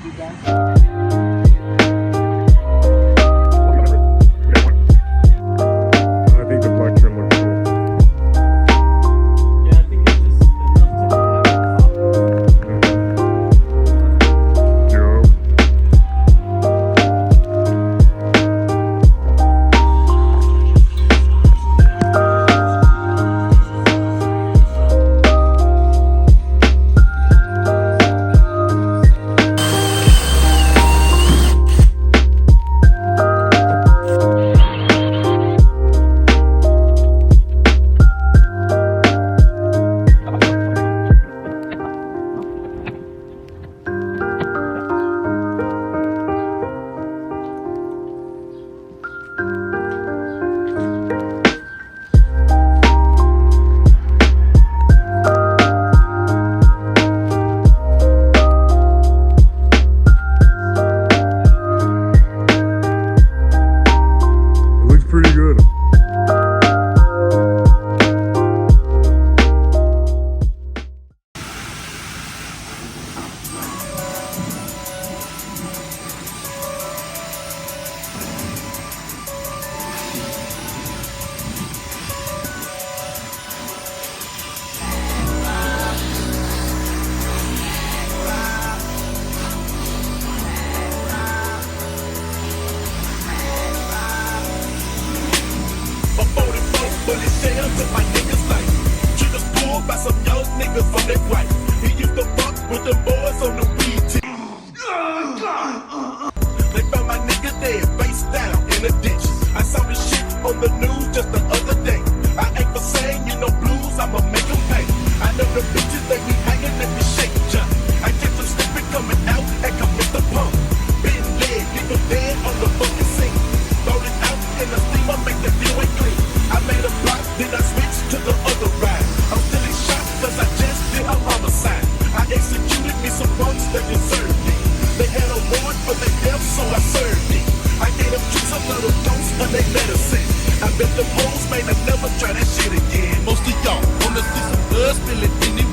think the black trim looks cool. Yeah, I think it's just enough to have Dope. It looks pretty good. Bullet shells to my niggas like triggers pulled by some young niggas on that white. He used to fuck with the boys on the weed team. They found my nigga dead, face down in a ditch. I saw this shit on the news just the other day. I ain't for saying you know blues, I'ma make them pay. I know the bitches they be hanging at the shake jump. I get them slipping coming out and commit the pump. Been dead, leave them dead on the fucking scene. Throw it out in the steamer, make the view ain't clean. I made a block, then I switched to the other ride. I'm still in shock cause I just did a homicide. I executed me some punks that deserved it. They had a warrant for their death, so I served it. I gave them tricks a little dose of their medicine. I bet them hoes may never try that shit again. Most of y'all wanna see some blood spilling in this